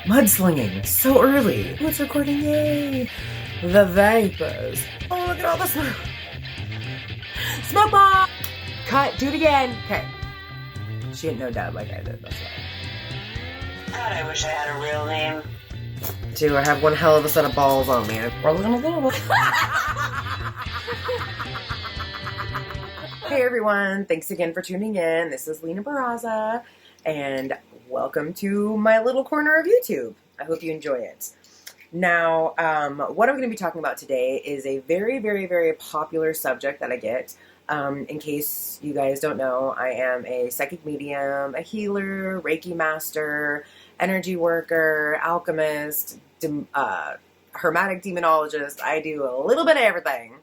Mudslinging so early. Oh, it's recording. Yay. The vapors. Oh, look at all the smoke. Smoke bomb. Cut. Do it again. Okay. She didn't know Dad like I did. That's why. God, I wish I had a real name. Too, I have one hell of a set of balls on me. We're looking a little bit. Hey everyone, thanks again for tuning in. This is Lena Barraza, and welcome to my little corner of YouTube. I hope you enjoy it. Now, what I'm going to be talking about today is a very, very, very popular subject that I get. In case you guys don't know, I am a psychic medium, a healer, Reiki master, energy worker, alchemist, hermetic demonologist. I do a little bit of everything.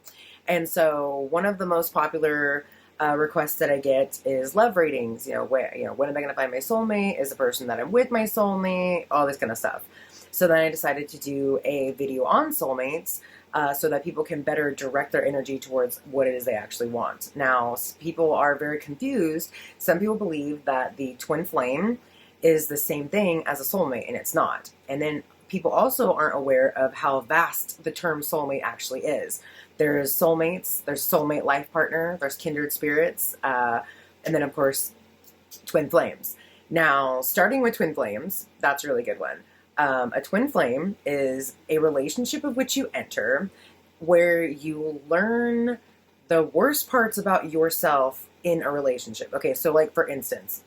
And so one of the most popular requests that I get is love readings. When am I going to find my soulmate? Is the person that I'm with my soulmate? All this kind of stuff. So then I decided to do a video on soulmates so that people can better direct their energy towards what it is they actually want. Now, people are very confused. Some people believe that the twin flame is the same thing as a soulmate, and it's not. And then people also aren't aware of how vast the term soulmate actually is. There's soulmates, there's soulmate life partner, there's kindred spirits, and then of course, twin flames. Now, starting with twin flames, that's a really good one. A twin flame is a relationship of which you enter where you learn the worst parts about yourself in a relationship. Okay, so like for instance,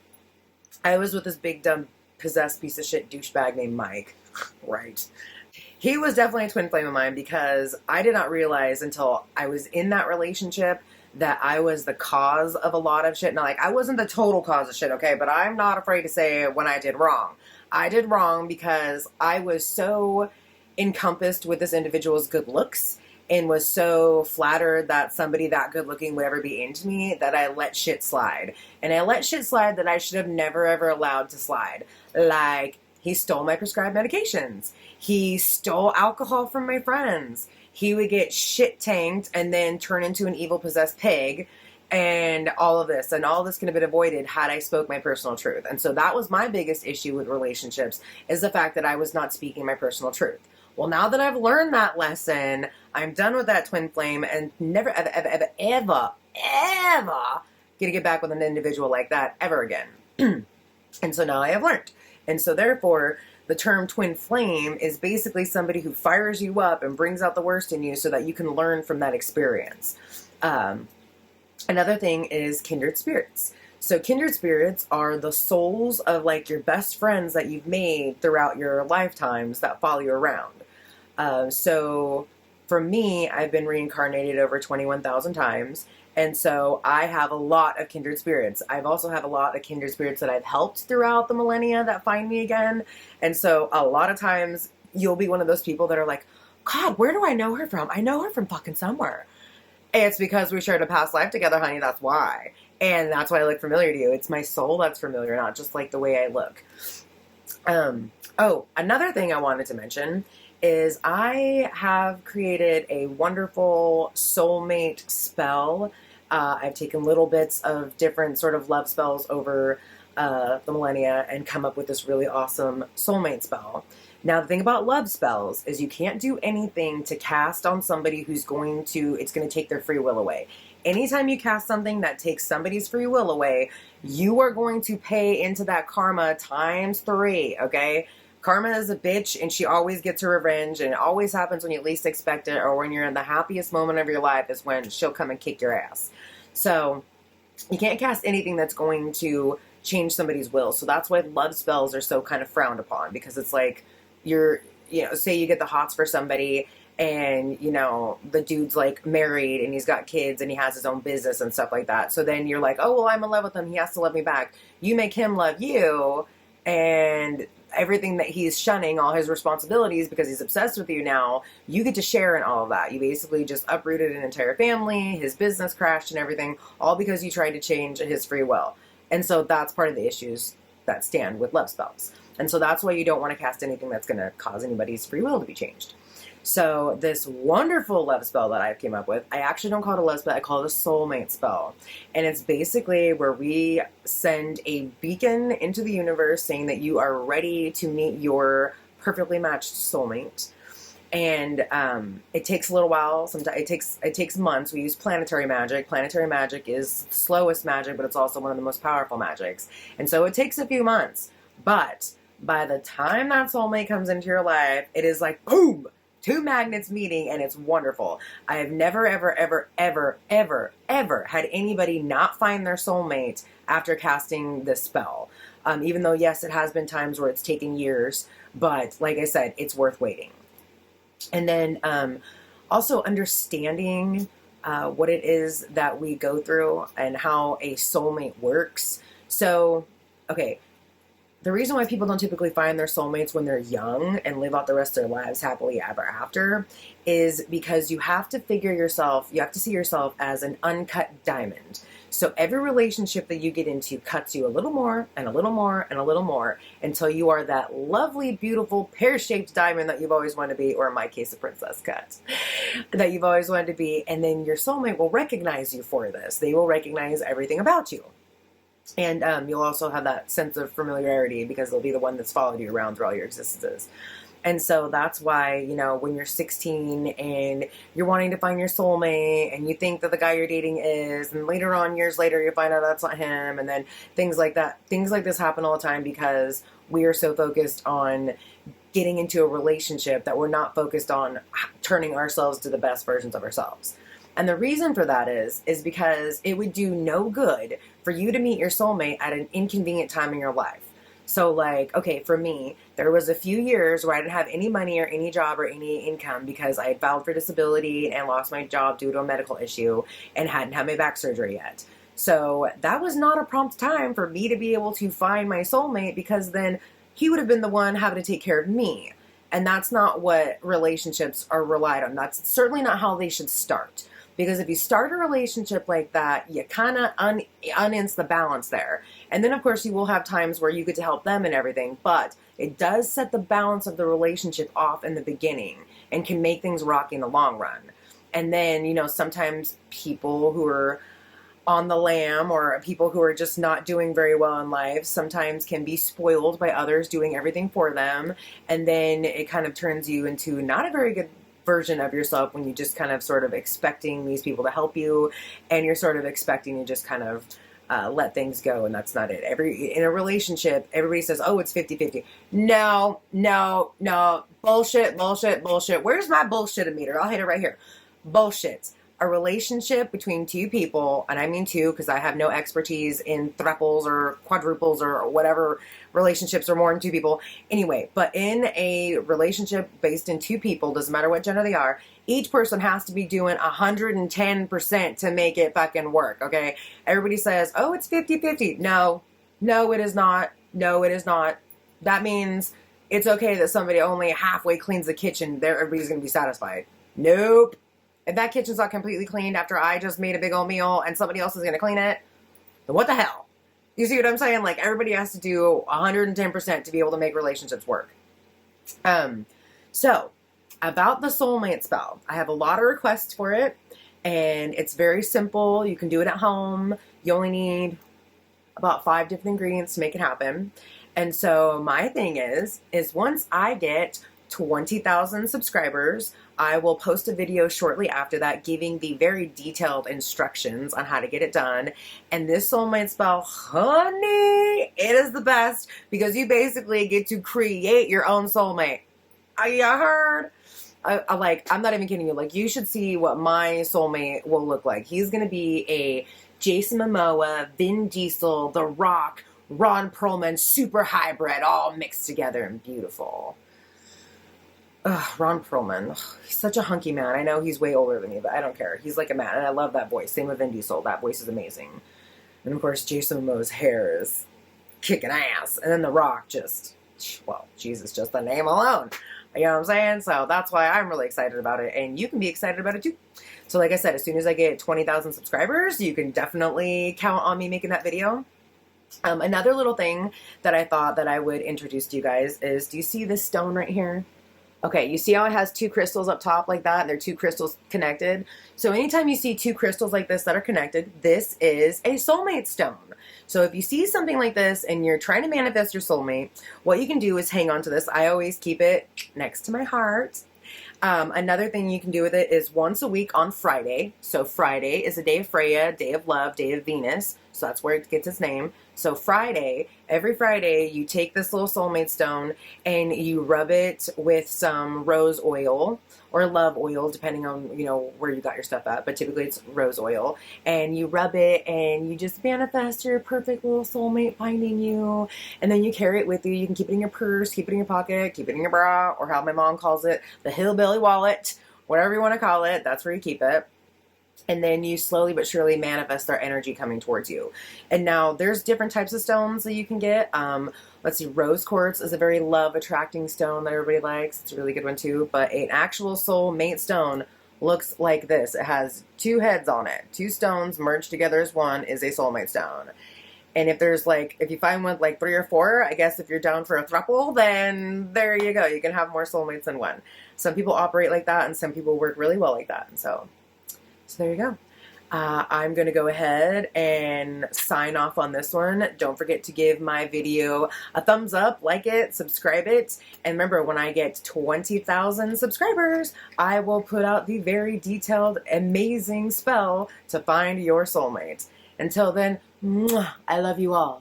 I was with this big dumb possessed piece of shit douchebag named Mike, right? He was definitely a twin flame of mine because I did not realize until I was in that relationship that I was the cause of a lot of shit. Now, like, I wasn't the total cause of shit, okay? But I'm not afraid to say when I did wrong. I did wrong because I was so encompassed with this individual's good looks and was so flattered that somebody that good looking would ever be into me that I let shit slide. And I let shit slide that I should have never ever allowed to slide. Like, he stole my prescribed medications. He stole alcohol from my friends. He would get shit tanked and then turn into an evil possessed pig. And all of this. And all this could have been avoided had I spoke my personal truth. And so that was my biggest issue with relationships, is the fact that I was not speaking my personal truth. Well, now that I've learned that lesson, I'm done with that twin flame and never, ever gonna get back with an individual like that ever again. And so now I have learned. And so therefore, the term twin flame is basically somebody who fires you up and brings out the worst in you so that you can learn from that experience. Another thing is kindred spirits. So kindred spirits are the souls of like your best friends that you've made throughout your lifetimes that follow you around. So for me, I've been reincarnated over 21,000 times. And so I have a lot of kindred spirits. I've also have a lot of kindred spirits that I've helped throughout the millennia that find me again. And so a lot of times you'll be one of those people that are like, God, where do I know her from? I know her from fucking somewhere. It's because we shared a past life together, honey. That's why. And that's why I look familiar to you. It's my soul that's familiar, not just like the way I look. Oh, another thing I wanted to mention is I have created a wonderful soulmate spell. I've taken little bits of different sort of love spells over the millennia and come up with this really awesome soulmate spell. Now, the thing about love spells is you can't do anything to cast on somebody it's going to take their free will away. Anytime you cast something that takes somebody's free will away, you are going to pay into that karma times 3, okay? Karma is a bitch, and she always gets her revenge, and it always happens when you least expect it, or when you're in the happiest moment of your life is when she'll come and kick your ass. So, you can't cast anything that's going to change somebody's will. So that's why love spells are so kind of frowned upon, because it's like, say you get the hots for somebody and, the dude's like married and he's got kids and he has his own business and stuff like that. So then you're like, oh, well, I'm in love with him. He has to love me back. You make him love you, and everything that he's shunning, all his responsibilities because he's obsessed with you now, you get to share in all of that. You basically just uprooted an entire family, his business crashed and everything, all because you tried to change his free will. And so that's part of the issues that stand with love spells. And so that's why you don't want to cast anything that's going to cause anybody's free will to be changed. So this wonderful love spell that I came up with, I actually don't call it a love spell, I call it a soulmate spell. And it's basically where we send a beacon into the universe saying that you are ready to meet your perfectly matched soulmate. And it takes a little while. Sometimes it takes months. We use planetary magic. Planetary magic is the slowest magic, but it's also one of the most powerful magics. And so it takes a few months. But by the time that soulmate comes into your life, it is like boom, two magnets meeting, and it's wonderful. I have never, ever, ever, ever, ever, ever had anybody not find their soulmate after casting this spell. Even though, yes, it has been times where it's taken years, but like I said, it's worth waiting. And then also understanding what it is that we go through and how a soulmate works. So, okay, the reason why people don't typically find their soulmates when they're young and live out the rest of their lives happily ever after is because you have to see yourself as an uncut diamond. So every relationship that you get into cuts you a little more and a little more and a little more until you are that lovely, beautiful, pear-shaped diamond that you've always wanted to be, or in my case, a princess cut, that you've always wanted to be. And then your soulmate will recognize you for this. They will recognize everything about you. And you'll also have that sense of familiarity because they'll be the one that's followed you around through all your existences. And so that's why, when you're 16 and you're wanting to find your soulmate and you think that the guy you're dating is, and later on, years later, you find out that's not him. And then things like that. Things like this happen all the time because we are so focused on getting into a relationship that we're not focused on turning ourselves to the best versions of ourselves. And the reason for that is because it would do no good for you to meet your soulmate at an inconvenient time in your life. So like, okay, for me, there was a few years where I didn't have any money or any job or any income because I had filed for disability and lost my job due to a medical issue and hadn't had my back surgery yet. So that was not a prompt time for me to be able to find my soulmate because then he would have been the one having to take care of me. And that's not what relationships are relied on. That's certainly not how they should start. Because if you start a relationship like that, you kind of unends the balance there. And then, of course, you will have times where you get to help them and everything. But it does set the balance of the relationship off in the beginning and can make things rocky in the long run. And then, sometimes people who are on the lam or people who are just not doing very well in life sometimes can be spoiled by others doing everything for them. And then it kind of turns you into not a very good version of yourself when you just kind of sort of expecting these people to help you and you're sort of expecting to just kind of let things go, and that's not it. In a relationship, everybody says, oh, it's 50-50. No. Bullshit. Where's my bullshit meter? I'll hit it right here. Bullshit. A relationship between two people, and I mean two because I have no expertise in thruples or quadruples or whatever relationships are more than two people. Anyway, but in a relationship based in two people, doesn't matter what gender they are, each person has to be doing 110% to make it fucking work, okay? Everybody says, oh, it's 50-50. No, it is not. No, it is not. That means it's okay that somebody only halfway cleans the kitchen. Everybody's going to be satisfied. Nope. If that kitchen's not completely cleaned after I just made a big old meal and somebody else is going to clean it, then what the hell? You see what I'm saying? Like, everybody has to do 110% to be able to make relationships work. So, about the soulmate spell, I have a lot of requests for it, and it's very simple. You can do it at home. You only need about 5 different ingredients to make it happen. And so, my thing is once I get 20,000 subscribers, I will post a video shortly after that giving the very detailed instructions on how to get it done. And this soulmate spell, honey, it is the best because you basically get to create your own soulmate. You heard? I'm not even kidding you. Like, you should see what my soulmate will look like. He's going to be a Jason Momoa, Vin Diesel, The Rock, Ron Perlman, super hybrid, all mixed together and beautiful. Ron Perlman. He's such a hunky man. I know he's way older than me, but I don't care. He's like a man, and I love that voice. Same with Vin Diesel. That voice is amazing. And of course, Jason Momoa's hair is kicking ass. And then The Rock just the name alone. You know what I'm saying? So that's why I'm really excited about it, and you can be excited about it too. So like I said, as soon as I get 20,000 subscribers, you can definitely count on me making that video. Another little thing that I thought that I would introduce to you guys is, do you see this stone right here? Okay, you see how it has two crystals up top like that? They're two crystals connected. So anytime you see two crystals like this that are connected, this is a soulmate stone. So if you see something like this and you're trying to manifest your soulmate, what you can do is hang on to this. I always keep it next to my heart. Another thing you can do with it is once a week on Friday. So Friday is a day of Freya, day of love, day of Venus. So that's where it gets its name. So Friday, every Friday, you take this little soulmate stone and you rub it with some rose oil or love oil, depending on, where you got your stuff at. But typically it's rose oil. And you rub it and you just manifest your perfect little soulmate finding you. And then you carry it with you. You can keep it in your purse, keep it in your pocket, keep it in your bra, or how my mom calls it, the hillbilly wallet, whatever you want to call it. That's where you keep it. And then you slowly but surely manifest their energy coming towards you. And now there's different types of stones that you can get. Let's see, rose quartz is a very love attracting stone that everybody likes. It's a really good one too. But an actual soul mate stone looks like this. It has two heads on it. Two stones merged together as one is a soulmate stone. And if you find one like 3 or 4, I guess if you're down for a throuple, then there you go. You can have more soulmates than one. Some people operate like that, and some people work really well like that. And so there you go. I'm going to go ahead and sign off on this one. Don't forget to give my video a thumbs up, like it, subscribe it. And remember, when I get 20,000 subscribers, I will put out the very detailed, amazing spell to find your soulmate. Until then, mwah, I love you all.